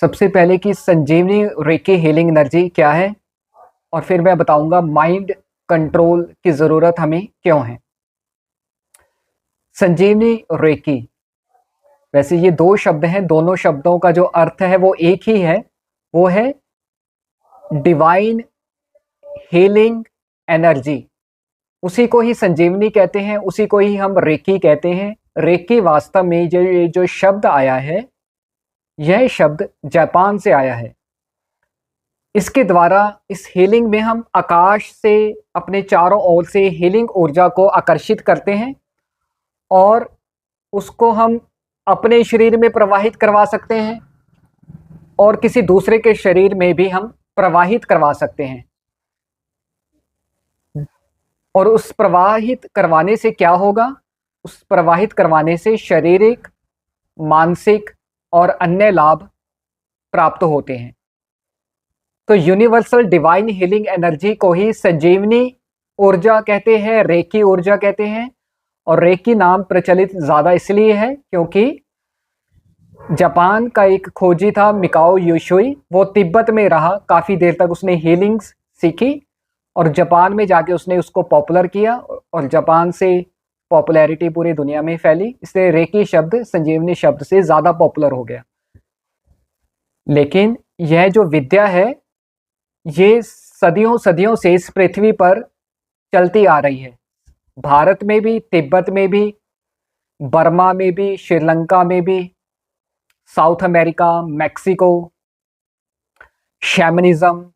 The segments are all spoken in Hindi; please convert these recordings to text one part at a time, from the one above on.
सबसे पहले कि संजीवनी रेकी हीलिंग एनर्जी क्या है, और फिर मैं बताऊंगा माइंड कंट्रोल की ज़रूरत हमें क्यों है। संजीवनी रेकी, वैसे ये दो शब्द हैं, दोनों शब्दों का जो अर्थ है वो एक ही है, वो है डिवाइन हीलिंग एनर्जी। उसी को ही संजीवनी कहते हैं, उसी को ही हम रेकी कहते हैं। रेकी वास्तव में जो शब्द आया है, यह शब्द जापान से आया है। इसके द्वारा इस हीलिंग में हम आकाश से अपने चारों ओर से हीलिंग ऊर्जा को आकर्षित करते हैं और उसको हम अपने शरीर में प्रवाहित करवा सकते हैं और किसी दूसरे के शरीर में भी हम प्रवाहित करवा सकते हैं। और उस प्रवाहित करवाने से क्या होगा? उस प्रवाहित करवाने से शारीरिक, मानसिक और अन्य लाभ प्राप्त होते हैं। तो यूनिवर्सल डिवाइन हीलिंग एनर्जी को ही संजीवनी ऊर्जा कहते हैं, रेकी ऊर्जा कहते हैं। और रेकी नाम प्रचलित ज़्यादा इसलिए है क्योंकि जापान का एक खोजी था मिकाओ यूशुई, वो तिब्बत में रहा काफ़ी देर तक, उसने हीलिंग्स सीखी और जापान में जाके उसने उसको पॉपुलर किया और जापान से पॉपुलैरिटी पूरी दुनिया में फैली, इसलिए रेकी शब्द संजीवनी शब्द से ज़्यादा पॉपुलर हो गया। लेकिन यह जो विद्या है, ये सदियों सदियों से इस पृथ्वी पर चलती आ रही है। भारत में भी, तिब्बत में भी, बर्मा में भी, श्रीलंका में भी, साउथ अमेरिका, मैक्सिको, शैमनिज्म,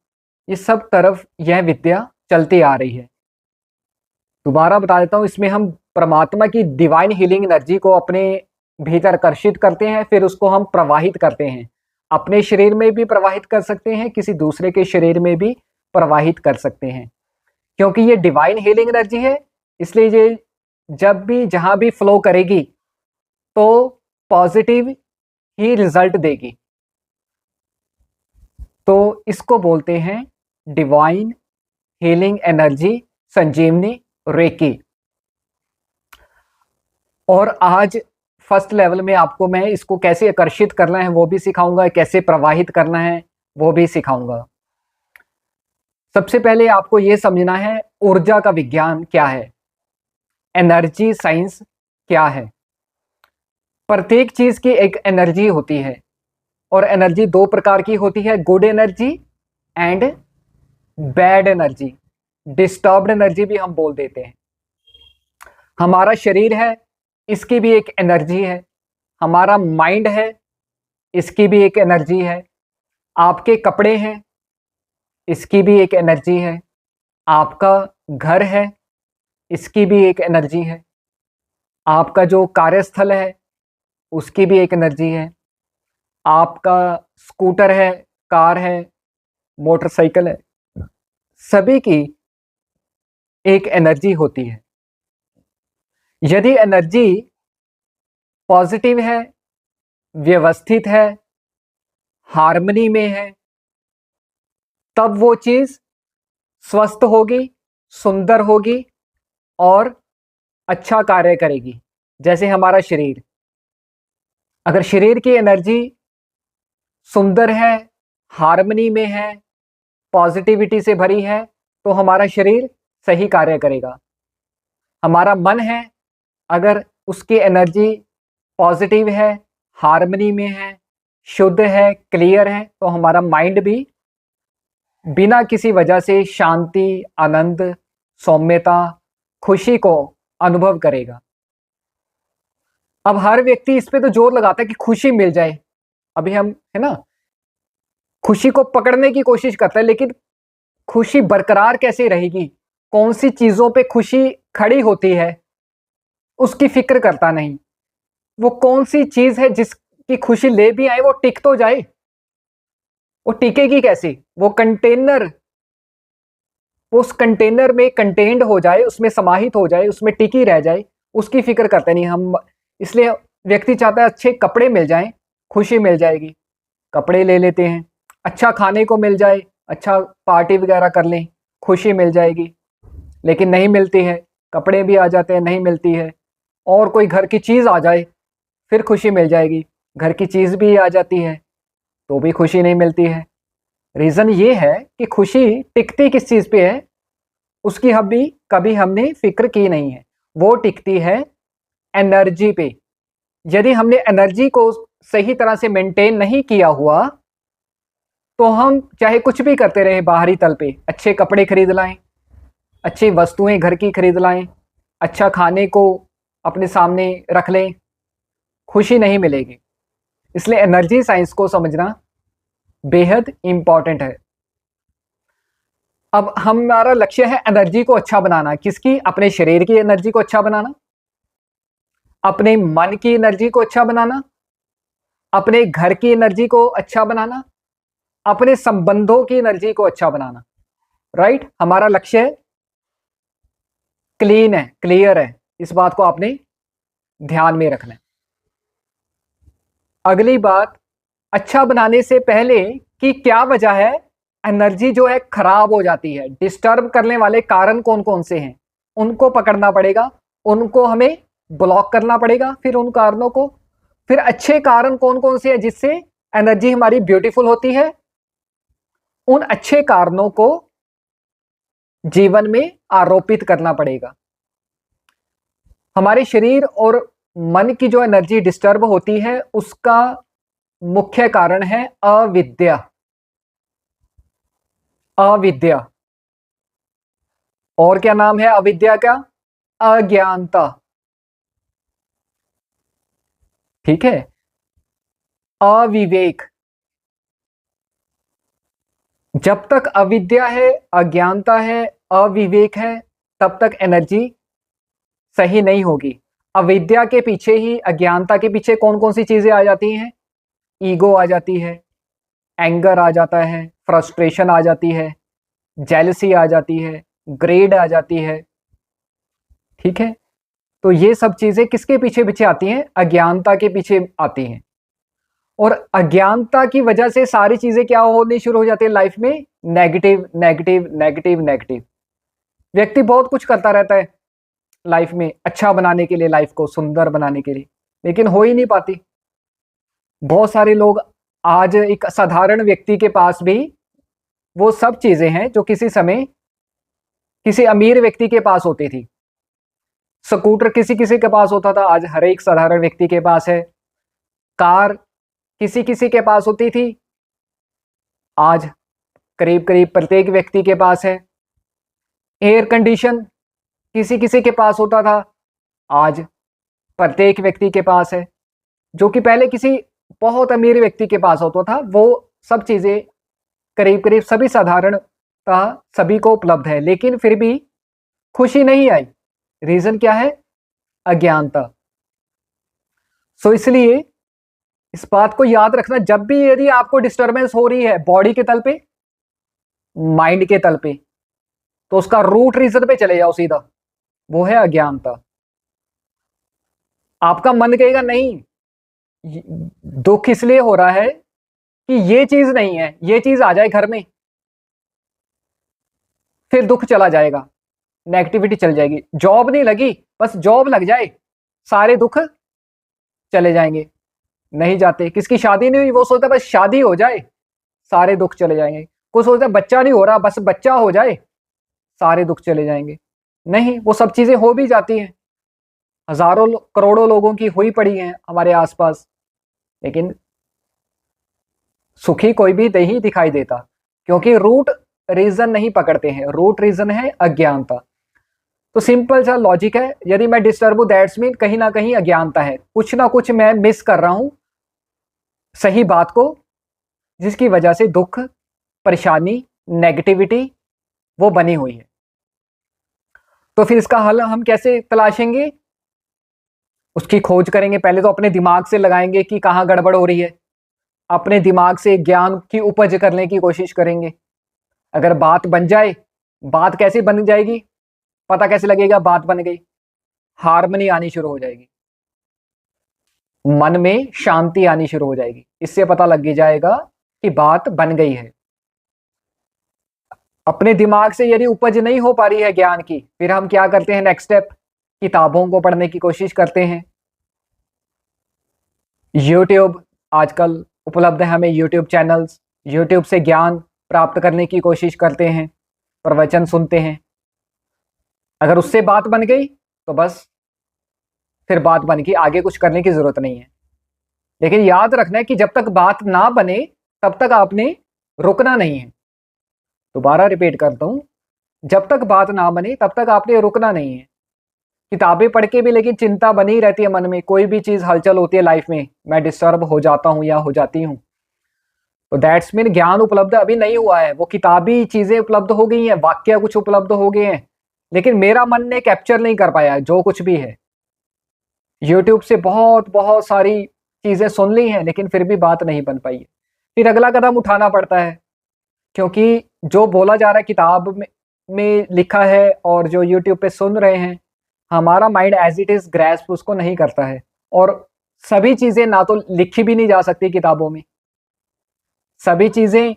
ये सब तरफ यह विद्या चलती आ रही है। दोबारा बता देता हूँ, इसमें हम परमात्मा की डिवाइन हीलिंग एनर्जी को अपने भीतर आकर्षित करते हैं, फिर उसको हम प्रवाहित करते हैं। अपने शरीर में भी प्रवाहित कर सकते हैं, किसी दूसरे के शरीर में भी प्रवाहित कर सकते हैं। क्योंकि ये डिवाइन हीलिंग एनर्जी है, इसलिए ये जब भी जहां भी फ्लो करेगी तो पॉजिटिव ही रिजल्ट देगी। तो इसको बोलते हैं डिवाइन हीलिंग एनर्जी, संजीवनी रेकी। और आज फर्स्ट लेवल में आपको मैं इसको कैसे आकर्षित करना है वो भी सिखाऊंगा, कैसे प्रवाहित करना है वो भी सिखाऊंगा। सबसे पहले आपको ये समझना है ऊर्जा का विज्ञान क्या है, एनर्जी साइंस क्या है। प्रत्येक चीज की एक एनर्जी होती है और एनर्जी दो प्रकार की होती है, good energy and bad energy, disturbed energy भी हम बोल देते हैं। हमारा शरीर है, इसकी भी एक एनर्जी है। हमारा माइंड है, इसकी भी एक एनर्जी है। आपके कपड़े हैं, इसकी भी एक एनर्जी है। आपका घर है, इसकी भी एक एनर्जी है। आपका जो कार्यस्थल है, उसकी भी एक एनर्जी है। आपका स्कूटर है, कार है, मोटरसाइकिल है, सभी की एक एनर्जी होती है। यदि एनर्जी पॉजिटिव है, व्यवस्थित है, हार्मनी में है, तब वो चीज स्वस्थ होगी, सुंदर होगी और अच्छा कार्य करेगी। जैसे हमारा शरीर, अगर शरीर की एनर्जी सुंदर है, हार्मनी में है, पॉजिटिविटी से भरी है, तो हमारा शरीर सही कार्य करेगा। हमारा मन है, अगर उसकी एनर्जी पॉजिटिव है, हार्मनी में है, शुद्ध है, क्लियर है, तो हमारा माइंड भी बिना किसी वजह से शांति, आनंद, सौम्यता, खुशी को अनुभव करेगा। अब हर व्यक्ति इस पे तो जोर लगाता है कि खुशी मिल जाए। अभी हम है ना, खुशी को पकड़ने की कोशिश करता है, लेकिन खुशी बरकरार कैसे रहेगी, कौन सी चीजों पे खुशी खड़ी होती है, उसकी फिक्र करता नहीं। वो कौन सी चीज है जिसकी खुशी ले भी आए वो टिक तो जाए, वो टिकेगी कैसे? वो कंटेनर, उस कंटेनर में कंटेन्ड हो जाए, उसमें समाहित हो जाए, उसमें टिकी रह जाए, उसकी फिक्र करते नहीं हम। इसलिए व्यक्ति चाहता है अच्छे कपड़े मिल जाएं, खुशी मिल जाएगी, कपड़े ले लेते हैं। अच्छा खाने को मिल जाए, अच्छा पार्टी वगैरह कर लें, खुशी मिल जाएगी, लेकिन नहीं मिलती है। कपड़े भी आ जाते हैं, नहीं मिलती है। और कोई घर की चीज़ आ जाए, फिर खुशी मिल जाएगी, घर की चीज़ भी आ जाती है, तो भी खुशी नहीं मिलती है। रीजन ये है कि खुशी टिकती किस चीज पे है, उसकी कभी हमने फिक्र की नहीं है। वो टिकती है एनर्जी पे। यदि हमने एनर्जी को सही तरह से मेंटेन नहीं किया हुआ तो हम चाहे कुछ भी करते रहे बाहरी तल पे, अच्छे कपड़े खरीद लाएं, अच्छी वस्तुएं घर की खरीद लाएं, अच्छा खाने को अपने सामने रख लें, खुशी नहीं मिलेगी। इसलिए एनर्जी साइंस को समझना बेहद इंपॉर्टेंट है। अब हमारा लक्ष्य है एनर्जी को अच्छा बनाना। किसकी? अपने शरीर की एनर्जी को अच्छा बनाना, अपने मन की एनर्जी को अच्छा बनाना, अपने घर की एनर्जी को अच्छा बनाना, अपने संबंधों की एनर्जी को अच्छा बनाना। राइट? हमारा लक्ष्य क्लीन है, क्लियर है। इस बात को आपने ध्यान में रखना है। अगली बात, अच्छा बनाने से पहले कि क्या वजह है एनर्जी जो है खराब हो जाती है, डिस्टर्ब करने वाले कारण कौन कौन से हैं, उनको पकड़ना पड़ेगा, उनको हमें ब्लॉक करना पड़ेगा। फिर उन कारणों को, फिर अच्छे कारण कौन कौन से हैं जिससे एनर्जी हमारी ब्यूटीफुल होती है, उन अच्छे कारणों को जीवन में आरोपित करना पड़ेगा। हमारे शरीर और मन की जो एनर्जी डिस्टर्ब होती है उसका मुख्य कारण है अविद्या। अविद्या, और क्या नाम है अविद्या का? अज्ञानता। ठीक है? अविवेक। जब तक अविद्या है, अज्ञानता है, अविवेक है, तब तक एनर्जी सही नहीं होगी। अविद्या के पीछे ही, अज्ञानता के पीछे कौन कौन सी चीजें आ जाती हैं? ईगो आ जाती है, एंगर आ जाता है, फ्रस्ट्रेशन आ जाती है, जेलसी आ जाती है, ग्रेड आ जाती है। ठीक है? तो ये सब चीजें किसके पीछे पीछे आती हैं? अज्ञानता के पीछे आती हैं। और अज्ञानता की वजह से सारी चीजें क्या होनी शुरू हो जाती है लाइफ में? Negative, negative, negative, negative. व्यक्ति बहुत कुछ करता रहता है लाइफ में, अच्छा बनाने के लिए, लाइफ को सुंदर बनाने के लिए, लेकिन हो ही नहीं पाती। बहुत सारे लोग, आज एक साधारण व्यक्ति के पास भी वो सब चीजें हैं जो किसी समय किसी अमीर व्यक्ति के पास होती थी। स्कूटर किसी किसी के पास होता था, आज हर एक साधारण व्यक्ति के पास है। कार किसी किसी के पास होती थी, आज करीब करीब प्रत्येक व्यक्ति के पास है। एयर कंडीशन किसी किसी के पास होता था, आज प्रत्येक व्यक्ति के पास है। जो कि पहले किसी बहुत अमीर व्यक्ति के पास होता था, वो सब चीजें करीब करीब सभी साधारणतः सभी को उपलब्ध है, लेकिन फिर भी खुशी नहीं आई। रीजन क्या है? अज्ञानता। सो इसलिए इस बात को याद रखना, जब भी यदि आपको डिस्टरबेंस हो रही है बॉडी के तल पे, माइंड के तल पे, तो उसका रूट रीजन पे चले जाओ सीधा, वो है अज्ञानता। आपका मन कहेगा नहीं, दुख इसलिए हो रहा है कि ये चीज नहीं है, ये चीज आ जाए घर में, फिर दुख चला जाएगा, नेगेटिविटी चल जाएगी। जॉब नहीं लगी, बस जॉब लग जाए, सारे दुख चले जाएंगे। नहीं जाते। किसकी शादी नहीं हुई, वो सोचता है बस शादी हो जाए, सारे दुख चले जाएंगे। कोई सोचता है बच्चा नहीं हो रहा, बस बच्चा हो जाए, सारे दुख चले जाएंगे। नहीं, वो सब चीजें हो भी जाती हैं। हजारों करोड़ों लोगों की हुई पड़ी हैं हमारे आसपास, लेकिन सुखी कोई भी नहीं दिखाई देता, क्योंकि रूट रीजन नहीं पकड़ते हैं। रूट रीजन है अज्ञानता। तो सिंपल सा लॉजिक है, यदि मैं डिस्टर्ब हूं दैट्स मीन कहीं ना कहीं अज्ञानता है, कुछ ना कुछ मैं मिस कर रहा हूं सही बात को, जिसकी वजह से दुख, परेशानी, नेगेटिविटी वो बनी हुई है। तो फिर इसका हल हम कैसे तलाशेंगे? उसकी खोज करेंगे। पहले तो अपने दिमाग से लगाएंगे कि कहाँ गड़बड़ हो रही है, अपने दिमाग से ज्ञान की उपज करने की कोशिश करेंगे। अगर बात बन जाए, बात कैसे बन जाएगी, पता कैसे लगेगा बात बन गई? हार्मनी आनी शुरू हो जाएगी, मन में शांति आनी शुरू हो जाएगी, इससे पता लग जाएगा कि बात बन गई है। अपने दिमाग से यदि उपज नहीं हो पा रही है ज्ञान की, फिर हम क्या करते हैं? नेक्स्ट स्टेप, किताबों को पढ़ने की कोशिश करते हैं। यूट्यूब आजकल उपलब्ध है हमें यूट्यूब चैनल्स, यूट्यूब से ज्ञान प्राप्त करने की कोशिश करते हैं, प्रवचन सुनते हैं। अगर उससे बात बन गई तो बस फिर बात बन गई, आगे कुछ करने की जरूरत नहीं है। लेकिन याद रखना है कि जब तक बात ना बने तब तक आपने रुकना नहीं है। दोबारा रिपीट करता हूं, जब तक बात ना बने तब तक आपने रुकना नहीं है। किताबें पढ़ के भी लेकिन चिंता बनी रहती है मन में, कोई भी चीज हलचल होती है लाइफ में, मैं डिस्टर्ब हो जाता हूं या हो जाती हूं, तो दैट्स मीन ज्ञान उपलब्ध अभी नहीं हुआ है। वो किताबी चीजें उपलब्ध हो गई हैं, वाक्य कुछ उपलब्ध हो गए हैं, लेकिन मेरा मन ने कैप्चर नहीं कर पाया जो कुछ भी है। यूट्यूब से बहुत बहुत सारी चीजें सुन ली हैं, लेकिन फिर भी बात नहीं बन पाई है। फिर अगला कदम उठाना पड़ता है, क्योंकि जो बोला जा रहा है किताब में लिखा है और जो यूट्यूब पे सुन रहे हैं, हमारा mind as it is grasp उसको नहीं करता है। और सभी चीजें ना तो लिखी भी नहीं जा सकती किताबों में, सभी चीजें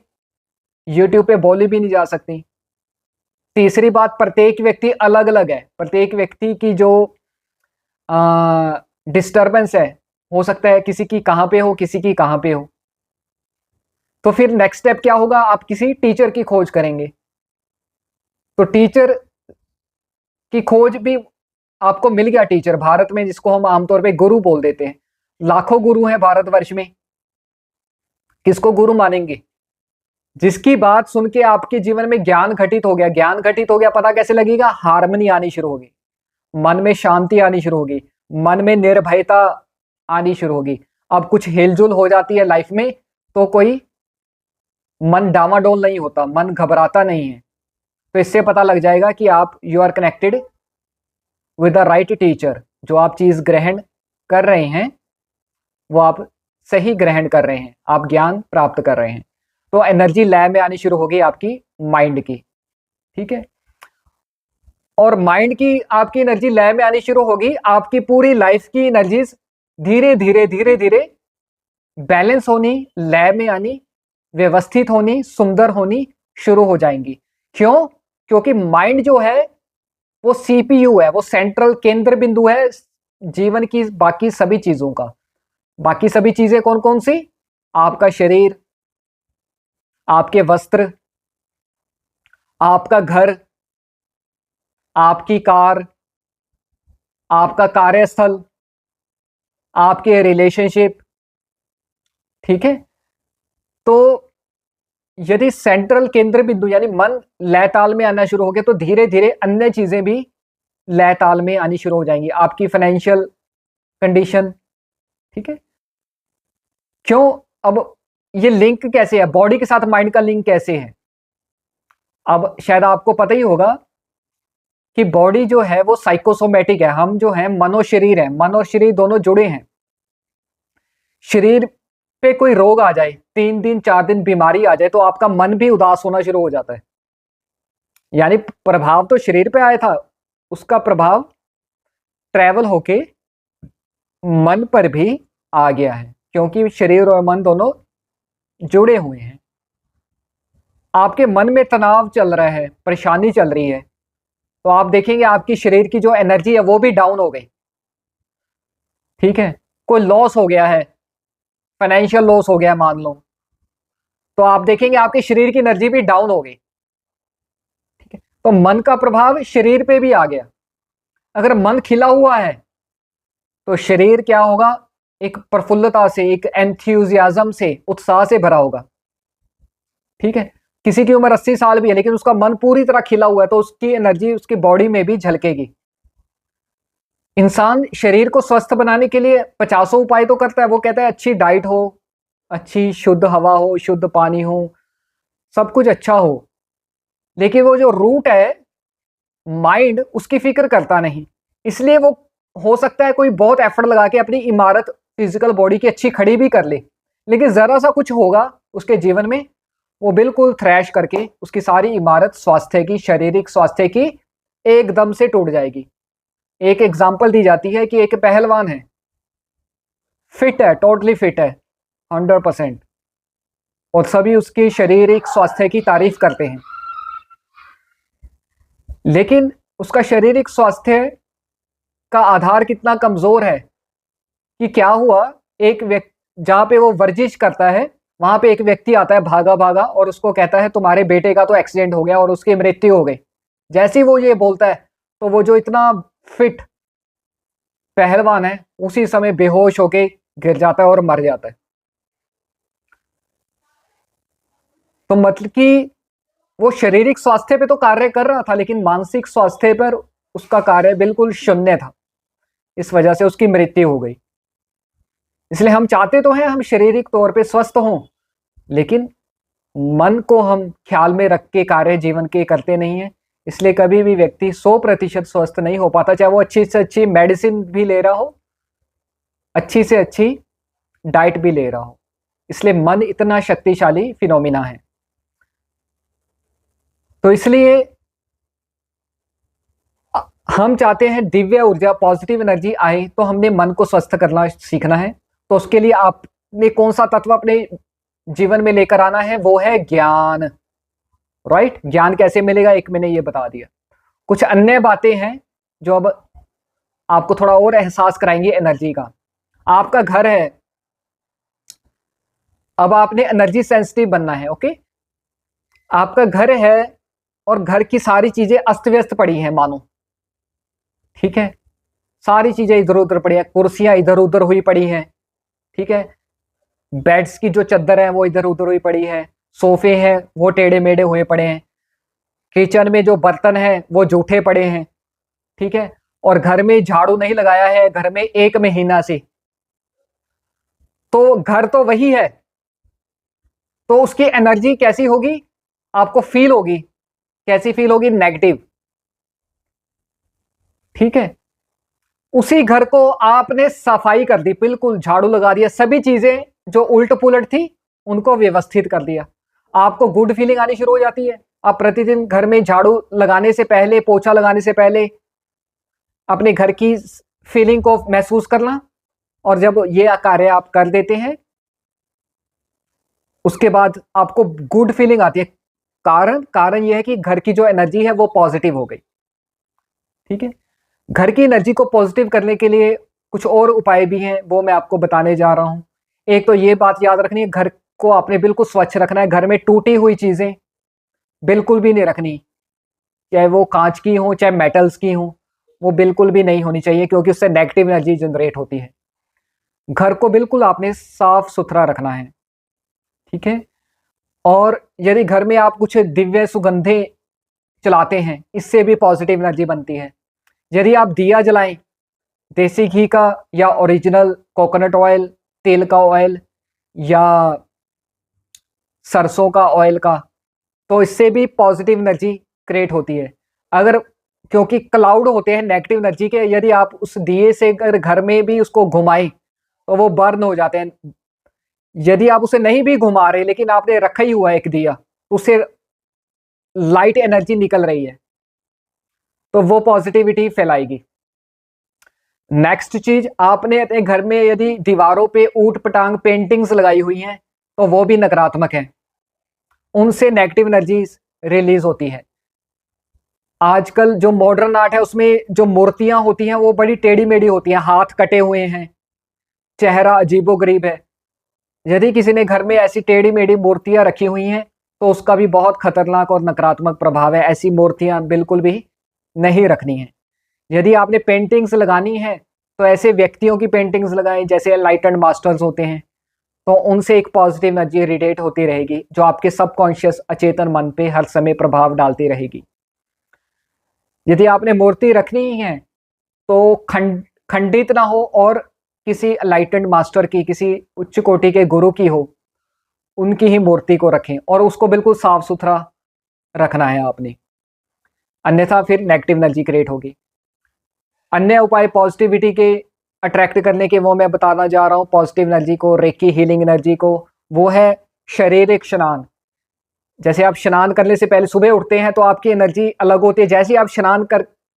यूट्यूब पे बोली भी नहीं जा सकती। तीसरी बात, प्रत्येक व्यक्ति अलग अलग है, प्रत्येक व्यक्ति की जो डिस्टरबेंस है, हो सकता है किसी की कहाँ पे हो, किसी की कहाँ पे हो। तो फिर नेक्स्ट स्टेप क्या होगा, आप किसी टीचर की खोज करेंगे। तो टीचर की खोज भी आपको मिल गया, टीचर भारत में जिसको हम आमतौर पे गुरु बोल देते हैं। लाखों गुरु हैं भारतवर्ष में, किसको गुरु मानेंगे? जिसकी बात सुन के आपके जीवन में ज्ञान घटित हो गया। ज्ञान घटित हो गया, पता कैसे लगेगा? हार्मनी आनी शुरू होगी, मन में शांति आनी शुरू होगी, मन में निर्भयता आनी शुरू होगी। अब कुछ हिलजुल हो जाती है लाइफ में तो कोई मन डामाडोल नहीं होता, मन घबराता नहीं है। तो इससे पता लग जाएगा कि आप you are connected with the right teacher. जो आप चीज ग्रहण कर रहे हैं वो आप सही ग्रहण कर रहे हैं, आप ज्ञान प्राप्त कर रहे हैं। तो एनर्जी लय में आनी शुरू होगी आपकी माइंड की, ठीक है। और माइंड की आपकी एनर्जी लय में आनी शुरू होगी, आपकी पूरी लाइफ की एनर्जीज धीरे धीरे धीरे धीरे बैलेंस होनी, लय में आनी, व्यवस्थित होनी, सुंदर होनी शुरू हो जाएंगी। क्यों? क्योंकि माइंड जो है वो सीपीयू है, वो सेंट्रल केंद्र बिंदु है जीवन की बाकी सभी चीजों का। बाकी सभी चीजें कौन कौन सी? आपका शरीर, आपके वस्त्र, आपका घर, आपकी कार, आपका कार्यस्थल, आपके रिलेशनशिप, ठीक है। तो यदि सेंट्रल केंद्र बिंदु यानी मन लयताल में आना शुरू हो गया तो धीरे धीरे अन्य चीजें भी लयताल में आनी शुरू हो जाएंगी। आपकी फाइनेंशियल कंडीशन, ठीक है। क्यों? अब ये लिंक कैसे है, बॉडी के साथ माइंड का लिंक कैसे है? अब शायद आपको पता ही होगा कि बॉडी जो है वो साइकोसोमेटिक है। हम जो है मनोशरीर है, मन और शरीर दोनों जुड़े हैं। शरीर पे कोई रोग आ जाए, 3 दिन 4 दिन बीमारी आ जाए, तो आपका मन भी उदास होना शुरू हो जाता है। यानी प्रभाव तो शरीर पे आया था, उसका प्रभाव ट्रैवल होके मन पर भी आ गया है, क्योंकि शरीर और मन दोनों जुड़े हुए हैं। आपके मन में तनाव चल रहा है, परेशानी चल रही है, तो आप देखेंगे आपकी शरीर की जो एनर्जी है वो भी डाउन हो गई, ठीक है। कोई लॉस हो गया है, फाइनेंशियल लॉस हो गया मान लो, तो आप देखेंगे आपके शरीर की एनर्जी भी डाउन हो गई, ठीक है। तो मन का प्रभाव शरीर पे भी आ गया। अगर मन खिला हुआ है तो शरीर क्या होगा? एक प्रफुल्लता से, एक एंथ्यूजियाज्म से, उत्साह से भरा होगा, ठीक है। किसी की उम्र 80 साल भी है लेकिन उसका मन पूरी तरह खिला हुआ है, तो उसकी एनर्जी उसकी बॉडी में भी झलकेगी। इंसान शरीर को स्वस्थ बनाने के लिए 50 उपाय तो करता है। वो कहता है अच्छी डाइट हो, अच्छी शुद्ध हवा हो, शुद्ध पानी हो, सब कुछ अच्छा हो, लेकिन वो जो रूट है माइंड, उसकी फिक्र करता नहीं। इसलिए वो हो सकता है कोई बहुत एफर्ट लगा के अपनी इमारत फिजिकल बॉडी की अच्छी खड़ी भी कर ले, लेकिन जरा सा कुछ होगा उसके जीवन में, वो बिल्कुल थ्रैश करके उसकी सारी इमारत स्वास्थ्य की, शारीरिक स्वास्थ्य की एकदम से टूट जाएगी। एक एग्जांपल दी जाती है कि एक पहलवान है, फिट है, टोटली फिट है 100%, और सभी उसकी शारीरिक स्वास्थ्य की तारीफ करते हैं, लेकिन उसका शारीरिक स्वास्थ्य का आधार कितना कमजोर है कि क्या हुआ, एक व्यक्ति जहाँ पे वो वर्जिश करता है वहां पे एक व्यक्ति आता है भागा भागा और उसको कहता है तुम्हारे बेटे का तो एक्सीडेंट हो गया और उसकी मृत्यु हो गई। जैसे ही वो ये बोलता है तो वो जो इतना फिट पहलवान है उसी समय बेहोश होके गिर जाता है और मर जाता है। तो मतलब कि वो शारीरिक स्वास्थ्य पे तो कार्य कर रहा था लेकिन मानसिक स्वास्थ्य पर उसका कार्य बिल्कुल शून्य था, इस वजह से उसकी मृत्यु हो गई। इसलिए हम चाहते तो हैं हम शारीरिक तौर पे स्वस्थ हों, लेकिन मन को हम ख्याल में रख के कार्य जीवन के करते नहीं है। इसलिए कभी भी व्यक्ति 100% स्वस्थ नहीं हो पाता, चाहे वो अच्छी से अच्छी मेडिसिन भी ले रहा हो, अच्छी से अच्छी डाइट भी ले रहा हो। इसलिए मन इतना शक्तिशाली फिनोमिना है। तो इसलिए हम चाहते हैं दिव्य ऊर्जा पॉजिटिव एनर्जी आए तो हमने मन को स्वस्थ करना सीखना है। तो उसके लिए आपने कौन सा तत्व अपने जीवन में लेकर आना है, वो है ज्ञान। राइट, ज्ञान कैसे मिलेगा एक मैंने ये बता दिया। कुछ अन्य बातें हैं जो अब आपको थोड़ा और एहसास कराएंगे एनर्जी का। आपका घर है, अब आपने एनर्जी सेंसिटिव बनना है। ओके, आपका घर है और घर की सारी चीजें अस्त व्यस्त पड़ी हैं मानो, ठीक है, सारी चीजें इधर उधर पड़ी है, कुर्सियां इधर उधर हुई पड़ी हैं, ठीक है, बेड्स की जो चादर है वो इधर उधर हुई पड़ी है, सोफे हैं वो टेढ़े मेढ़े हुए पड़े हैं, किचन में जो बर्तन हैं वो जूठे पड़े हैं, ठीक है, और घर में झाड़ू नहीं लगाया है घर में 1 महीना से। तो घर तो वही है, तो उसकी एनर्जी कैसी होगी आपको फील होगी, कैसी फील होगी, नेगेटिव। ठीक है, उसी घर को आपने सफाई कर दी, बिल्कुल झाड़ू लगा दिया, सभी चीजें जो उल्ट पुलट थी उनको व्यवस्थित कर दिया, आपको गुड फीलिंग आनी शुरू हो जाती है। आप प्रतिदिन घर में झाड़ू लगाने से पहले, पोछा लगाने से पहले अपने घर की फीलिंग को महसूस करना, और जब ये कार्य आप कर देते हैं उसके बाद आपको गुड फीलिंग आती है। कारण यह है कि घर की जो एनर्जी है वो पॉजिटिव हो गई। ठीक है, घर की एनर्जी को पॉजिटिव करने के लिए कुछ और उपाय भी हैं, वो मैं आपको बताने जा रहा हूं। एक तो ये बात याद रखनी है, घर को आपने बिल्कुल स्वच्छ रखना है। घर में टूटी हुई चीजें बिल्कुल भी नहीं रखनी, चाहे वो कांच की हो चाहे मेटल्स की हो, वो बिल्कुल भी नहीं होनी चाहिए, क्योंकि उससे नेगेटिव एनर्जी जनरेट होती है। घर को बिल्कुल आपने साफ सुथरा रखना है। ठीक है, और यदि घर में आप कुछ दिव्य सुगंधे चलाते हैं, इससे भी पॉजिटिव एनर्जी बनती है। यदि आप दिया जलाएं देसी घी का या ओरिजिनल कोकोनट ऑयल, तेल का ऑयल या सरसों का ऑयल का, तो इससे भी पॉजिटिव एनर्जी क्रिएट होती है। अगर, क्योंकि क्लाउड होते हैं नेगेटिव एनर्जी के, यदि आप उस दिए से अगर घर में भी उसको घुमाएं तो वो बर्न हो जाते हैं। यदि आप उसे नहीं भी घुमा रहे लेकिन आपने रखा ही हुआ है एक दिया, उससे लाइट एनर्जी निकल रही है, तो वो पॉजिटिविटी फैलाएगी। नेक्स्ट चीज, आपने अपने घर में यदि दीवारों पे ऊट पटांग पेंटिंग्स लगाई हुई हैं तो वो भी नकारात्मक है, उनसे नेगेटिव एनर्जी रिलीज होती है। आजकल जो मॉडर्न आर्ट है उसमें जो मूर्तियां होती हैं वो बड़ी टेढ़ी मेढ़ी होती हैं, हाथ कटे हुए हैं, चेहरा अजीबोगरीब है। यदि किसी ने घर में ऐसी टेढ़ी मेढ़ी मूर्तियां रखी हुई हैं तो उसका भी बहुत खतरनाक और नकारात्मक प्रभाव है। ऐसी मूर्तियां बिल्कुल भी नहीं रखनी है। यदि आपने पेंटिंग्स लगानी है तो ऐसे व्यक्तियों की पेंटिंग्स लगाएं जैसे एनलाइटेंड मास्टर्स होते हैं, तो उनसे एक पॉजिटिव एनर्जी रेडिएट होती रहेगी जो आपके सबकॉन्शियस अचेतन मन पे हर समय प्रभाव डालती रहेगी। यदि आपने मूर्ति रखनी ही है तो खंडित ना हो और किसी एनलाइटेंड मास्टर की, किसी उच्च कोटि के गुरु की हो, उनकी ही मूर्ति को रखें और उसको बिल्कुल साफ सुथरा रखना है आपने, अन्यथा फिर नेगेटिव एनर्जी क्रिएट होगी। अन्य उपाय पॉजिटिविटी के अट्रैक्ट करने के वो मैं बताना जा रहा हूँ, पॉजिटिव एनर्जी को, रेकी हीलिंग एनर्जी को, वो है शारीरिक स्नान। जैसे आप स्नान करने से पहले सुबह उठते हैं तो आपकी एनर्जी अलग होती है, जैसे आप स्नान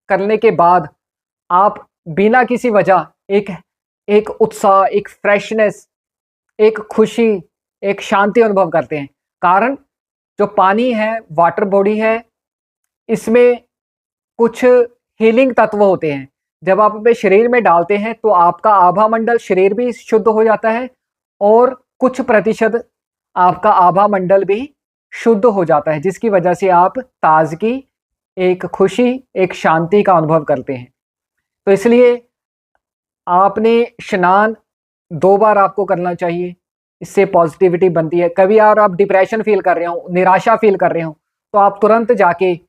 करने के बाद आप बिना किसी वजह एक उत्साह, एक फ्रेशनेस, एक खुशी, एक शांति अनुभव करते हैं। कारण जो पानी है, वाटर बॉडी है, इसमें कुछ हीलिंग तत्व होते हैं। जब आप अपने शरीर में डालते हैं तो आपका आभा मंडल शरीर भी शुद्ध हो जाता है और कुछ प्रतिशत आपका आभा मंडल भी शुद्ध हो जाता है, जिसकी वजह से आप ताजगी, एक खुशी, एक शांति का अनुभव करते हैं। तो इसलिए आपने स्नान 2 बार आपको करना चाहिए, इससे पॉजिटिविटी बनती है। कभी यार आप डिप्रेशन फील कर रहे हो, निराशा फील कर रहे हो, तो आप तुरंत जाके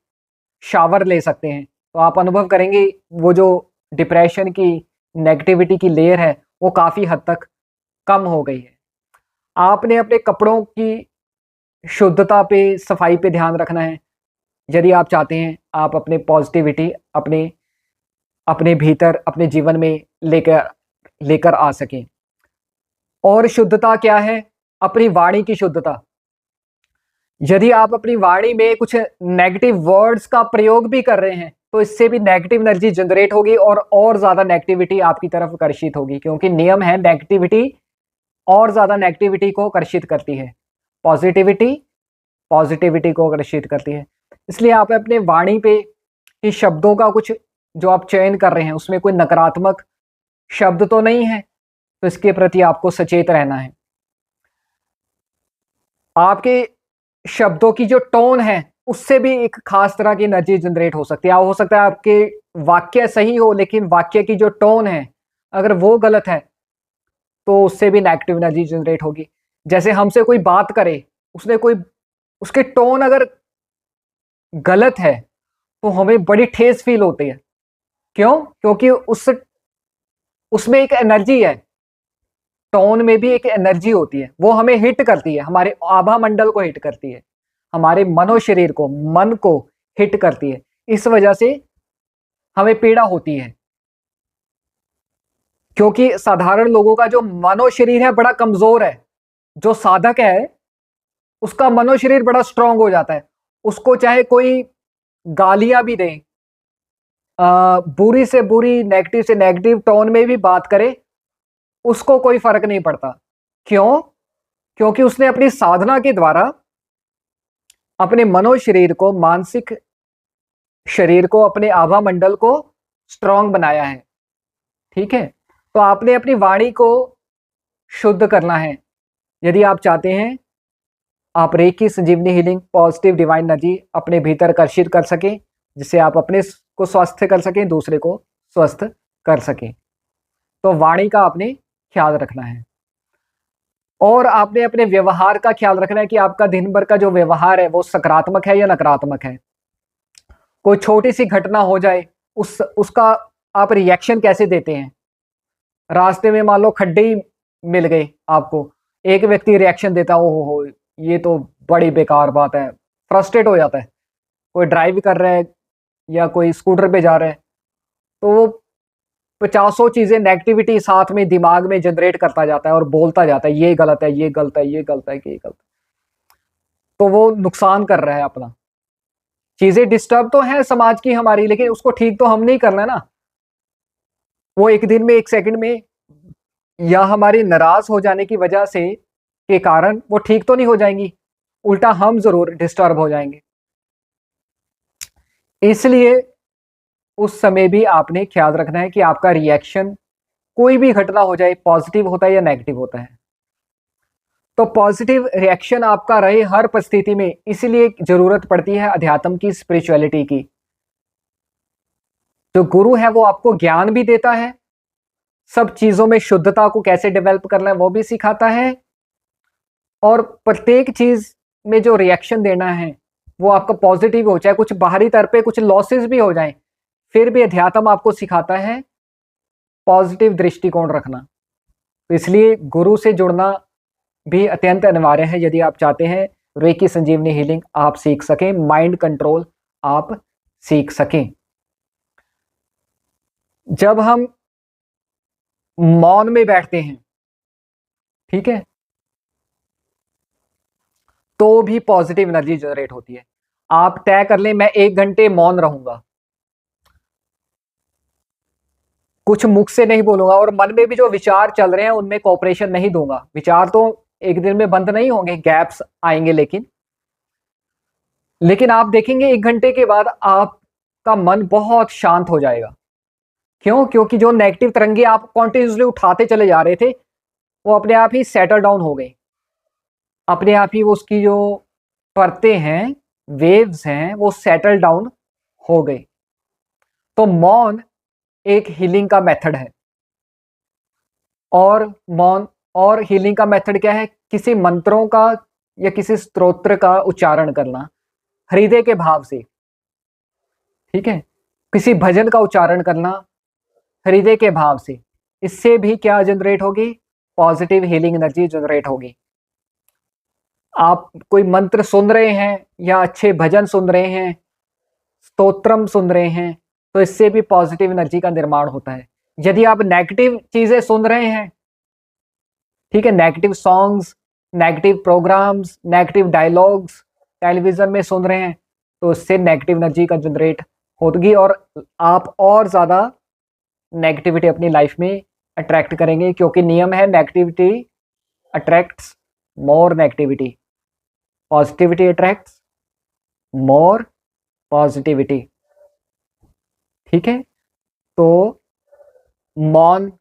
शावर ले सकते हैं, तो आप अनुभव करेंगे वो जो डिप्रेशन की नेगेटिविटी की लेयर है वो काफ़ी हद तक कम हो गई है। आपने अपने कपड़ों की शुद्धता पे, सफाई पे ध्यान रखना है, यदि आप चाहते हैं आप अपने पॉजिटिविटी अपने अपने भीतर, अपने जीवन में लेकर लेकर आ सकें। और शुद्धता क्या है? अपनी वाणी की शुद्धता। यदि आप अपनी वाणी में कुछ नेगेटिव वर्ड्स का प्रयोग भी कर रहे हैं, तो इससे भी नेगेटिव एनर्जी जनरेट होगी और ज्यादा नेगेटिविटी आपकी तरफ आकर्षित होगी, क्योंकि नियम है नेगेटिविटी और ज्यादा नेगेटिविटी को आकर्षित करती है, पॉजिटिविटी पॉजिटिविटी को आकर्षित करती है। इसलिए आप अपने वाणी पे कि शब्दों का कुछ जो आप चयन कर रहे हैं उसमें कोई नकारात्मक शब्द तो नहीं है, तो इसके प्रति आपको सचेत रहना है। आपके शब्दों की जो टोन है उससे भी एक खास तरह की एनर्जी जनरेट हो सकती है। हो सकता है आपके वाक्य सही हो, लेकिन वाक्य की जो टोन है अगर वो गलत है तो उससे भी नेगेटिव एनर्जी जनरेट होगी। जैसे हमसे कोई बात करे, उसके टोन अगर गलत है तो हमें बड़ी ठेस फील होती है। क्यों? क्योंकि उसमें एक एनर्जी है, टोन में भी एक एनर्जी होती है, वो हमें हिट करती है, हमारे आभा मंडल को हिट करती है, हमारे मनो शरीर को, मन को हिट करती है। इस वजह से हमें पीड़ा होती है, क्योंकि साधारण लोगों का जो मनो शरीर है बड़ा कमजोर है। जो साधक है उसका मनो शरीर बड़ा स्ट्रांग हो जाता है, उसको चाहे कोई गालियां भी दे, बुरी से बुरी, नेगेटिव से नेगेटिव टोन में भी बात करे, उसको कोई फर्क नहीं पड़ता। क्यों? क्योंकि उसने अपनी साधना के द्वारा अपने मनो शरीर को, मानसिक शरीर को, अपने आभा मंडल को स्ट्रांग बनाया है। ठीक है, तो आपने अपनी वाणी को शुद्ध करना है। यदि आप चाहते हैं आप रेकी संजीवनी हीलिंग, पॉजिटिव डिवाइन एनर्जी अपने भीतर आकर्षित कर सकें, जिससे आप अपने को स्वस्थ कर सकें, दूसरे को स्वस्थ कर सकें, तो वाणी का आपने ख्याल रखना है। और आपने अपने व्यवहार का ख्याल रखना है कि आपका दिन भर का जो व्यवहार है वो सकारात्मक है या नकारात्मक है। कोई छोटी सी घटना हो जाए, उसका आप रिएक्शन कैसे देते हैं। रास्ते में मान लो खड्डे ही मिल गए आपको, एक व्यक्ति रिएक्शन देता, हो ये तो बड़ी बेकार बात है, फ्रस्ट्रेट हो जाता है। कोई ड्राइव कर रहा है या कोई स्कूटर पे जा रहा है, तो वो 50 चीजें नेगेटिविटी साथ में दिमाग में जनरेट करता जाता है और बोलता जाता है, ये गलत है, ये गलत है, ये गलत है, ये गलत है। तो वो नुकसान कर रहा है अपना। चीजें डिस्टर्ब तो है समाज की हमारी, लेकिन उसको ठीक तो हम नहीं करना ना। वो एक दिन में, एक सेकंड में, या हमारी नाराज हो जाने की वजह से के कारण वो ठीक तो नहीं हो जाएंगी, उल्टा हम जरूर डिस्टर्ब हो जाएंगे। इसलिए उस समय भी आपने ख्याल रखना है कि आपका रिएक्शन, कोई भी घटना हो जाए, पॉजिटिव होता है या नेगेटिव होता है, तो पॉजिटिव रिएक्शन आपका रहे हर परिस्थिति में। इसलिए जरूरत पड़ती है अध्यात्म की, स्पिरिचुअलिटी की। जो गुरु है वो आपको ज्ञान भी देता है, सब चीजों में शुद्धता को कैसे डेवलप करना है वो भी सिखाता है, और प्रत्येक चीज में जो रिएक्शन देना है वो आपका पॉजिटिव हो, चाहे कुछ बाहरी तौर पे कुछ लॉसेस भी हो जाए, फिर भी अध्यात्म आपको सिखाता है पॉजिटिव दृष्टिकोण रखना। तो इसलिए गुरु से जुड़ना भी अत्यंत अनिवार्य है, यदि आप चाहते हैं रेकी संजीवनी हीलिंग आप सीख सकें, माइंड कंट्रोल आप सीख सकें। जब हम मौन में बैठते हैं, ठीक है, तो भी पॉजिटिव एनर्जी जनरेट होती है। आप तय कर लें मैं 1 घंटे मौन रहूंगा, कुछ मुख से नहीं बोलूंगा, और मन में भी जो विचार चल रहे हैं उनमें कोऑपरेशन नहीं दूंगा। विचार तो एक दिन में बंद नहीं होंगे, गैप्स आएंगे, लेकिन आप देखेंगे 1 घंटे के बाद आपका मन बहुत शांत हो जाएगा। क्यों? क्योंकि जो नेगेटिव तरंगे आप कॉन्टिन्यूसली उठाते चले जा रहे थे, वो अपने आप ही सेटल डाउन हो गई, अपने आप ही उसकी जो परतें हैं, वेव्स हैं, वो सेटल डाउन हो गई। तो मौन एक हीलिंग का मेथड है। और मौन और हीलिंग का मेथड क्या है? किसी मंत्रों का या किसी स्तोत्र का उच्चारण करना हृदय के भाव से, ठीक है, किसी भजन का उच्चारण करना हृदय के भाव से। इससे भी क्या जनरेट होगी? पॉजिटिव हीलिंग एनर्जी जनरेट होगी। आप कोई मंत्र सुन रहे हैं या अच्छे भजन सुन रहे हैं, स्तोत्रम सुन रहे हैं, तो इससे भी पॉजिटिव एनर्जी का निर्माण होता है। यदि आप नेगेटिव चीजें सुन रहे हैं, ठीक है, negative songs, negative programs, negative dialogues television में सुन रहे हैं, तो इससे नेगेटिव एनर्जी का जनरेट होगी और आप और ज्यादा नेगेटिविटी अपनी लाइफ में अट्रैक्ट करेंगे, क्योंकि नियम है नेगेटिविटी अट्रैक्ट्स मोर नेगेटिविटी, पॉजिटिविटी अट्रैक्ट्स मोर पॉजिटिविटी। ठीक है, तो मौन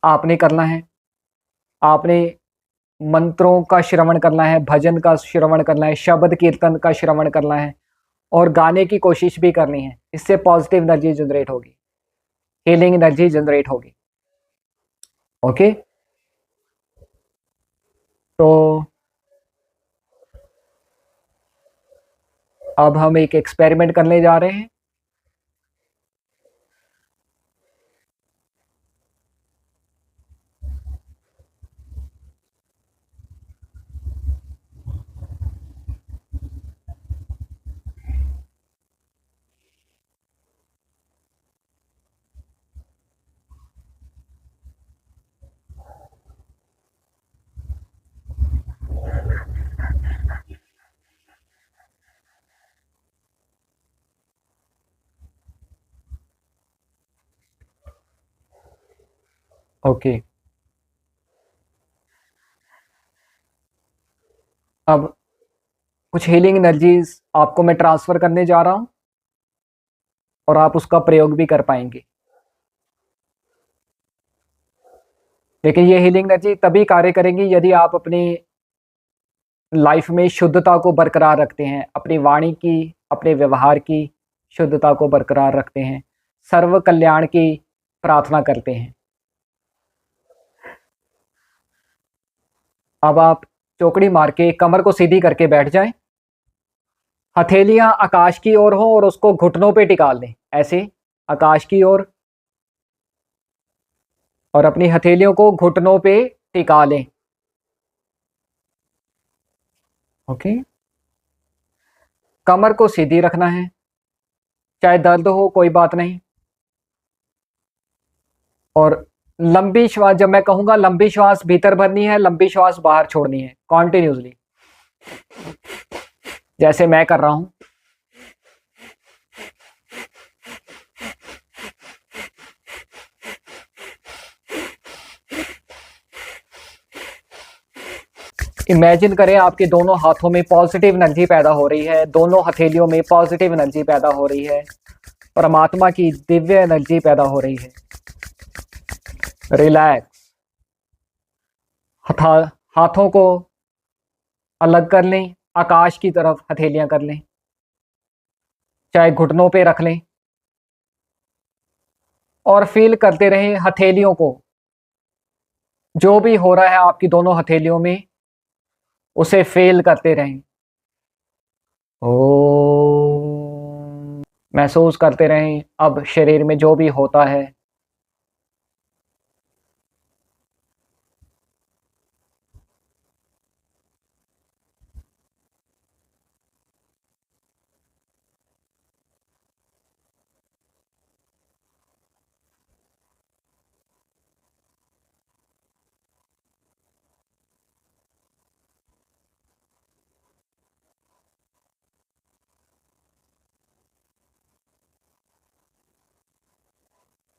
आपने करना है, आपने मंत्रों का श्रवण करना है, भजन का श्रवण करना है, शब्द कीर्तन का श्रवण करना है और गाने की कोशिश भी करनी है। इससे पॉजिटिव एनर्जी जनरेट होगी, हीलिंग एनर्जी जनरेट होगी। ओके, तो अब हम एक एक्सपेरिमेंट करने जा रहे हैं। ओके, अब कुछ हीलिंग एनर्जीज आपको मैं ट्रांसफर करने जा रहा हूं और आप उसका प्रयोग भी कर पाएंगे। लेकिन ये हीलिंग एनर्जी तभी कार्य करेंगी यदि आप अपनी लाइफ में शुद्धता को बरकरार रखते हैं, अपनी वाणी की, अपने व्यवहार की शुद्धता को बरकरार रखते हैं, सर्व कल्याण की प्रार्थना करते हैं। अब आप चौकड़ी मार के कमर को सीधी करके बैठ जाएं, हथेलियां आकाश की ओर हो और उसको घुटनों पे टिका लें, ऐसे आकाश की ओर, और अपनी हथेलियों को घुटनों पे टिका लें। ओके, कमर को सीधी रखना है, चाहे दर्द हो कोई बात नहीं। और लंबी श्वास, जब मैं कहूंगा लंबी श्वास भीतर भरनी है, लंबी श्वास बाहर छोड़नी है कॉन्टिन्यूसली, जैसे मैं कर रहा हूं। इमेजिन करें आपके दोनों हाथों में पॉजिटिव एनर्जी पैदा हो रही है, दोनों हथेलियों में पॉजिटिव एनर्जी पैदा हो रही है, परमात्मा की दिव्य एनर्जी पैदा हो रही है। रिलैक्स, हाथों को अलग कर लें, आकाश की तरफ हथेलियां कर लें, चाहे घुटनों पे रख लें, और फील करते रहें हथेलियों को, जो भी हो रहा है आपकी दोनों हथेलियों में उसे फील करते रहें। ओ, महसूस करते रहें अब शरीर में जो भी होता है।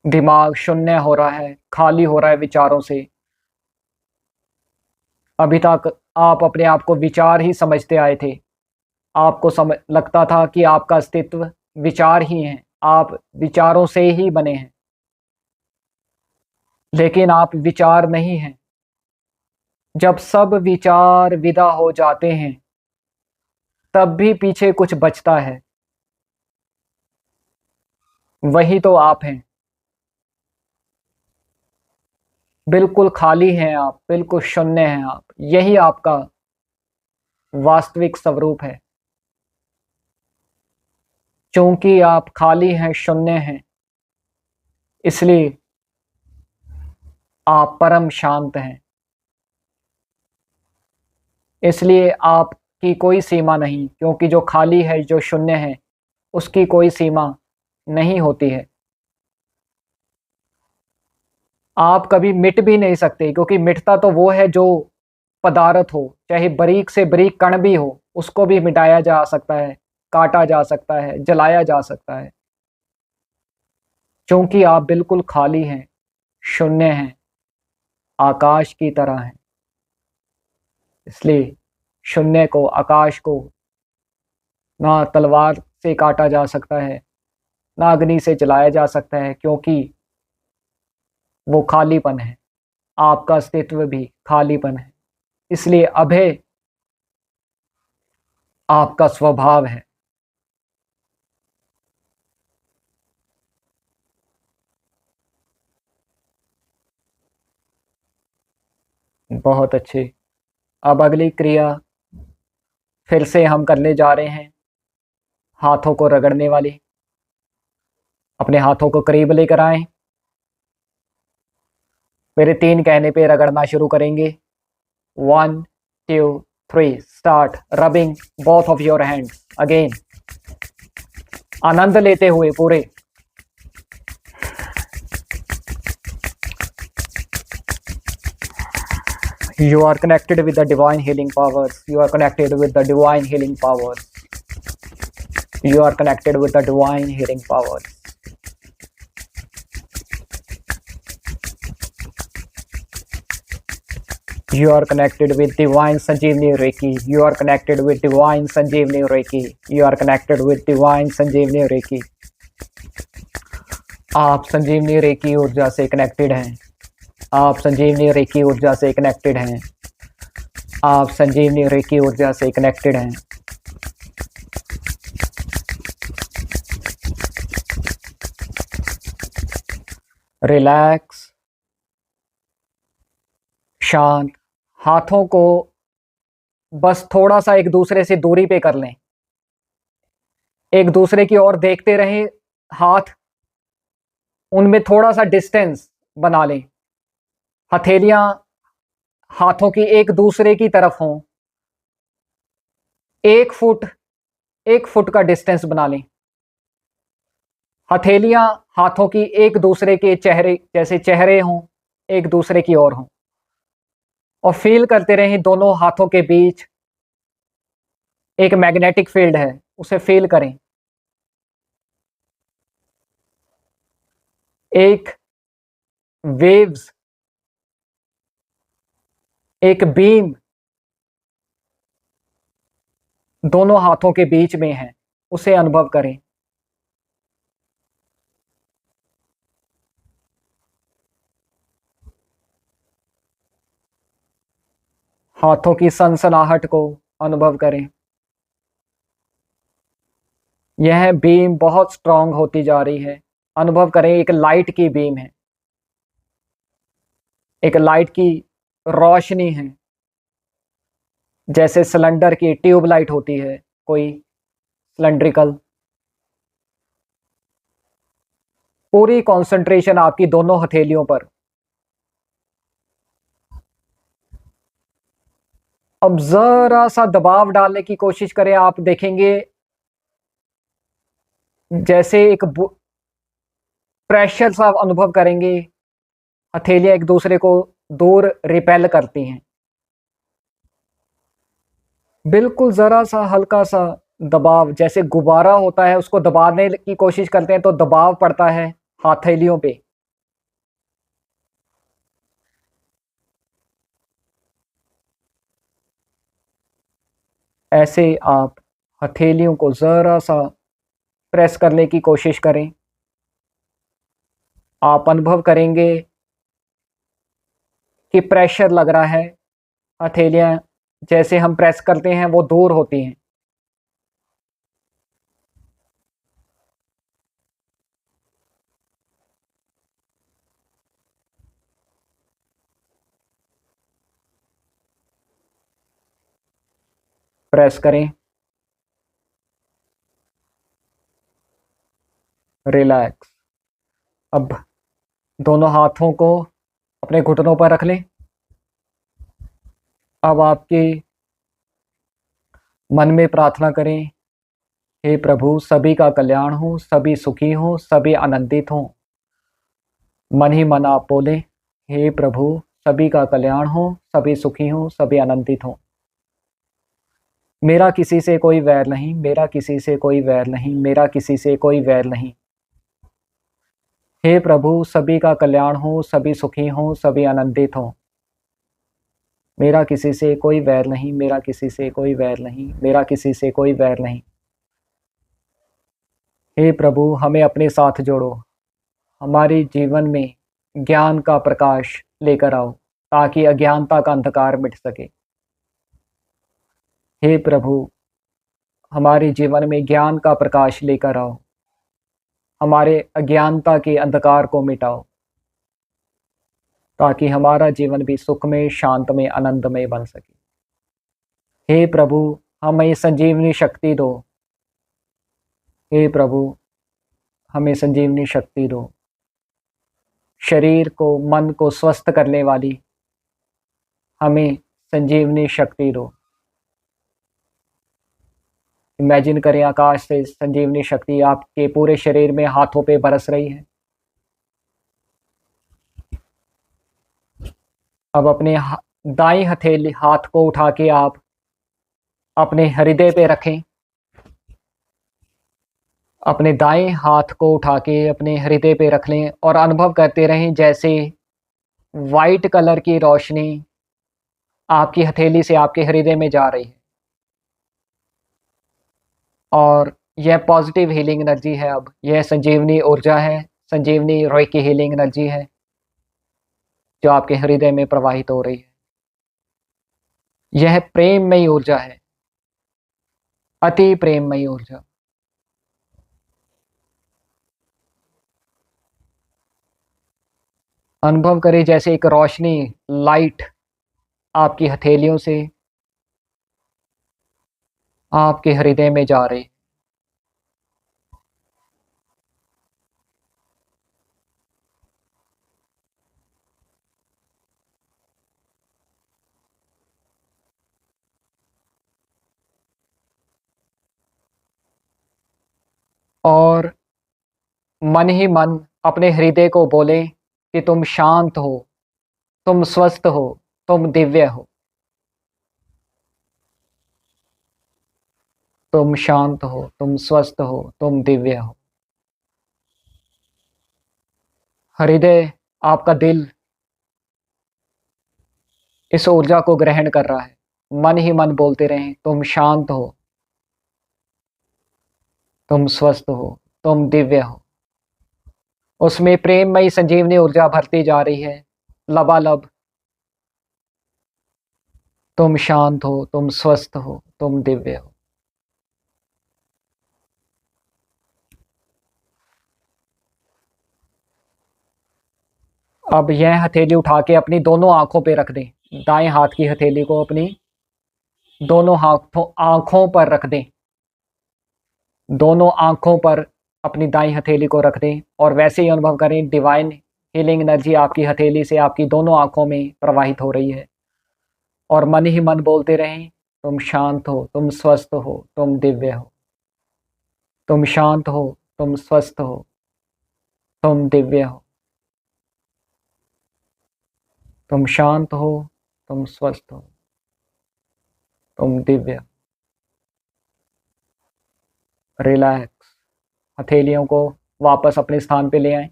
दिमाग शून्य हो रहा है, खाली हो रहा है विचारों से। अभी तक आप अपने आप को विचार ही समझते आए थे, आपको लगता था कि आपका अस्तित्व विचार ही है, आप विचारों से ही बने हैं। लेकिन आप विचार नहीं हैं। जब सब विचार विदा हो जाते हैं तब भी पीछे कुछ बचता है, वही तो आप हैं। बिल्कुल खाली हैं आप, बिल्कुल शून्य हैं आप, यही आपका वास्तविक स्वरूप है। क्योंकि आप खाली हैं, शून्य हैं, इसलिए आप परम शांत हैं। इसलिए आपकी कोई सीमा नहीं, क्योंकि जो खाली है, जो शून्य है, उसकी कोई सीमा नहीं होती है। आप कभी मिट भी नहीं सकते, क्योंकि मिटता तो वो है जो पदार्थ हो, चाहे बारीक से बारीक कण भी हो, उसको भी मिटाया जा सकता है, काटा जा सकता है, जलाया जा सकता है। क्योंकि आप बिल्कुल खाली हैं, शून्य हैं, आकाश की तरह हैं। इसलिए शून्य को, आकाश को ना तलवार से काटा जा सकता है, ना अग्नि से जलाया जा सकता है, क्योंकि वो खालीपन है। आपका अस्तित्व भी खालीपन है। इसलिए अभय आपका स्वभाव है। बहुत अच्छे। अब अगली क्रिया फिर से हम करने जा रहे हैं, हाथों को रगड़ने वाली। अपने हाथों को करीब लेकर आएं। मेरे 3 कहने पे रगड़ना शुरू करेंगे। 1 2 3 start rubbing both of your hand again. आनंद लेते हुए पूरे। You are connected with the divine healing powers. You are connected with the divine healing powers. You are connected with the divine healing powers. You are connected with divine Sanjeevani Reiki. You are connected with divine Sanjeevani Reiki. You are connected with divine Sanjeevani Reiki. आप संजीवनी रेकी ऊर्जा से कनेक्टेड हैं। आप संजीवनी रेकी ऊर्जा से कनेक्टेड हैं। आप संजीवनी रेकी ऊर्जा से कनेक्टेड हैं। रिलैक्स, शांत। हाथों को बस थोड़ा सा एक दूसरे से दूरी पे कर लें, एक दूसरे की ओर देखते रहें। हाथ, उनमें थोड़ा सा डिस्टेंस बना लें। हथेलियां हाथों की एक दूसरे की तरफ हों। 1 फुट, 1 फुट का डिस्टेंस बना लें। हथेलियां हाथों की एक दूसरे के चेहरे, जैसे चेहरे हों, एक दूसरे की ओर हों। और फील करते रहें दोनों हाथों के बीच एक मैग्नेटिक फील्ड है, उसे फील करें। एक वेव्स, एक बीम दोनों हाथों के बीच में है, उसे अनुभव करें। हाथों की सनसनाहट को अनुभव करें। यह बीम बहुत स्ट्रांग होती जा रही है। अनुभव करें, एक लाइट की बीम है, एक लाइट की रोशनी है, जैसे सिलेंडर की ट्यूब लाइट होती है कोई सिलेंड्रिकल। पूरी कंसंट्रेशन आपकी दोनों हथेलियों पर। अब जरा सा दबाव डालने की कोशिश करें। आप देखेंगे जैसे एक प्रेशर सा अनुभव करेंगे। हथेलियां एक दूसरे को दूर रिपेल करती हैं। बिल्कुल जरा सा हल्का सा दबाव, जैसे गुब्बारा होता है, उसको दबाने की कोशिश करते हैं तो दबाव पड़ता है हथेलियों पे। ऐसे आप हथेलियों को जरा सा प्रेस करने की कोशिश करें। आप अनुभव करेंगे कि प्रेशर लग रहा है, हथेलियां जैसे हम प्रेस करते हैं वो दूर होती हैं। प्रेस करें, रिलैक्स। अब दोनों हाथों को अपने घुटनों पर रख लें। अब आपकी मन में प्रार्थना करें, हे प्रभु, सभी का कल्याण हो, सभी सुखी हो, सभी आनंदित हों। मन ही मन आप बोलें, हे प्रभु, सभी का कल्याण हो, सभी सुखी हो, सभी आनंदित हों। मेरा किसी से कोई वैर नहीं, मेरा किसी से कोई वैर नहीं, मेरा किसी से कोई वैर नहीं। हे प्रभु, सभी का कल्याण हो, सभी सुखी हो, सभी आनंदित हों। मेरा किसी से कोई वैर नहीं, मेरा किसी से कोई वैर नहीं, मेरा किसी से कोई वैर नहीं। हे प्रभु, हमें अपने साथ जोड़ो, हमारे जीवन में ज्ञान का प्रकाश लेकर आओ ताकि अज्ञानता का अंधकार मिट सके। हे प्रभु, हमारे जीवन में ज्ञान का प्रकाश लेकर आओ, हमारे अज्ञानता के अंधकार को मिटाओ ताकि हमारा जीवन भी सुखमय, शांतमय, आनंदमय बन सके। हे प्रभु, हमें संजीवनी शक्ति दो। हे प्रभु, हमें संजीवनी शक्ति दो। शरीर को, मन को स्वस्थ करने वाली हमें संजीवनी शक्ति दो। इमेजिन करें, आकाश से संजीवनी शक्ति आपके पूरे शरीर में, हाथों पे बरस रही है। अब अपने दाएं हथेली हाथ को उठा के आप अपने हृदय पे रखें। अपने दाएं हाथ को उठा के अपने हृदय पे रख लें और अनुभव करते रहें जैसे वाइट कलर की रोशनी आपकी हथेली से आपके हृदय में जा रही है। और यह पॉजिटिव हीलिंग एनर्जी है। अब यह संजीवनी ऊर्जा है, संजीवनी रॉय की हीलिंग एनर्जी है जो आपके हृदय में प्रवाहित हो रही है। यह प्रेममयी ऊर्जा है, अति प्रेममयी ऊर्जा। अनुभव करें जैसे एक रोशनी, लाइट आपकी हथेलियों से आपके हृदय में जा रही। और मन ही मन अपने हृदय को बोले कि तुम शांत हो, तुम स्वस्थ हो, तुम दिव्य हो। तुम शांत हो, तुम स्वस्थ हो, तुम दिव्य हो। हृदय, आपका दिल इस ऊर्जा को ग्रहण कर रहा है। मन ही मन बोलते रहें, तुम शांत हो, तुम स्वस्थ हो, तुम दिव्य हो। उसमें प्रेममयी संजीवनी ऊर्जा भरती जा रही है लबालब। तुम शांत हो, तुम स्वस्थ हो, तुम दिव्य हो। अब यह हथेली उठा के अपनी दोनों आंखों पे रख दें। दाएं हाथ की हथेली को अपनी दोनों हाथों आंखों पर रख दें। दोनों आंखों पर अपनी दाईं हथेली को रख दें और वैसे ही अनुभव करें डिवाइन हीलिंग एनर्जी आपकी हथेली से आपकी दोनों आंखों में प्रवाहित हो रही है। और मन ही मन बोलते रहें, तुम शांत हो, तुम स्वस्थ हो, तुम दिव्य हो। तुम शांत हो, तुम स्वस्थ हो, तुम दिव्य हो। तुम शांत हो, तुम स्वस्थ हो, तुम दिव्य हो। रिलैक्स। हथेलियों को वापस अपने स्थान पे ले आएं।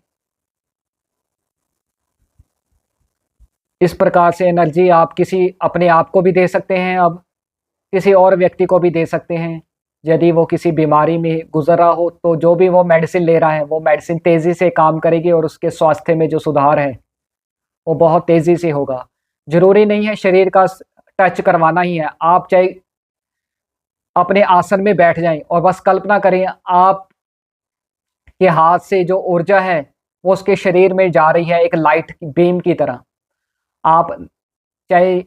इस प्रकार से एनर्जी आप किसी अपने आप को भी दे सकते हैं, अब किसी और व्यक्ति को भी दे सकते हैं। यदि वो किसी बीमारी में गुजर रहा हो तो जो भी वो मेडिसिन ले रहा है वो मेडिसिन तेज़ी से काम करेगी और उसके स्वास्थ्य में जो सुधार है वो बहुत तेज़ी से होगा। जरूरी नहीं है शरीर का टच करवाना ही है। आप चाहे अपने आसन में बैठ जाएं और बस कल्पना करें आप के हाथ से जो ऊर्जा है वो उसके शरीर में जा रही है एक लाइट बीम की तरह। आप चाहे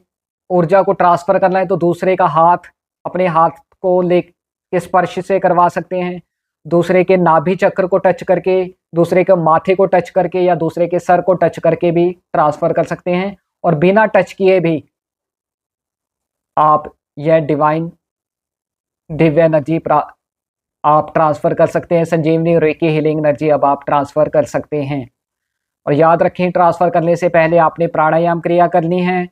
ऊर्जा को ट्रांसफर करना है तो दूसरे का हाथ, अपने हाथ को ले के स्पर्श से करवा सकते हैं, दूसरे के नाभि चक्र को टच करके, दूसरे के माथे को टच करके या दूसरे के सर को टच करके भी ट्रांसफर कर सकते हैं। और बिना टच किए भी आप यह डिवाइन दिव्य एनर्जी आप ट्रांसफर कर सकते हैं। संजीवनी रेकी हीलिंग एनर्जी अब आप ट्रांसफर कर सकते हैं। और याद रखें, ट्रांसफर करने से पहले आपने प्राणायाम क्रिया करनी है,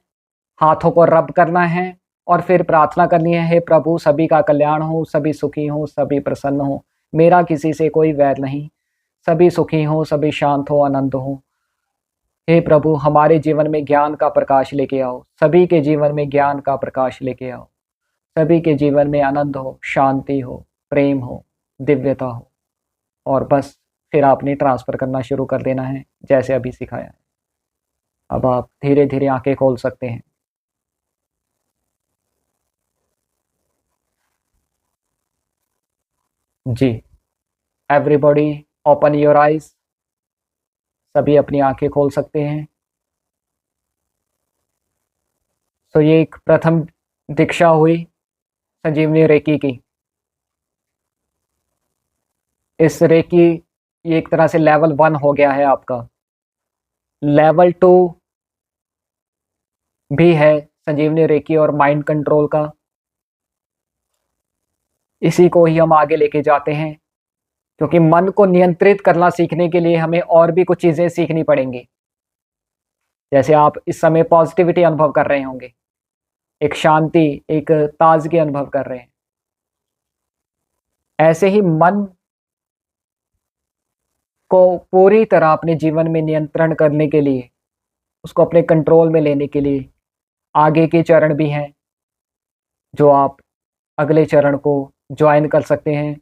हाथों को रब करना है और फिर प्रार्थना करनी है, हे प्रभु सभी का कल्याण हो, सभी सुखी हो, सभी प्रसन्न हो, मेरा किसी से कोई वैर नहीं, सभी सुखी हो, सभी शांत हो, आनंद हो। हे प्रभु हमारे जीवन में ज्ञान का प्रकाश लेके आओ, सभी के जीवन में ज्ञान का प्रकाश लेके आओ, सभी के जीवन में आनंद हो, शांति हो, प्रेम हो, दिव्यता हो। और बस फिर आपने ट्रांसफर करना शुरू कर देना है जैसे अभी सिखाया है। अब आप धीरे धीरे आंखें खोल सकते हैं। जी, एवरीबॉडी ओपन योर आइज। सभी अपनी आंखें खोल सकते हैं। तो ये एक प्रथम दीक्षा हुई संजीवनी रेकी की। इस रेकी ये एक तरह से लेवल 1 हो गया है आपका। लेवल 2 भी है संजीवनी रेकी और माइंड कंट्रोल का। इसी को ही हम आगे लेके जाते हैं, क्योंकि मन को नियंत्रित करना सीखने के लिए हमें और भी कुछ चीजें सीखनी पड़ेंगी। जैसे आप इस समय पॉजिटिविटी अनुभव कर रहे होंगे, एक शांति, एक ताजगी अनुभव कर रहे हैं, ऐसे ही मन को पूरी तरह अपने जीवन में नियंत्रण करने के लिए, उसको अपने कंट्रोल में लेने के लिए आगे के चरण भी हैं जो आप अगले चरण को ज्वाइन कर सकते हैं।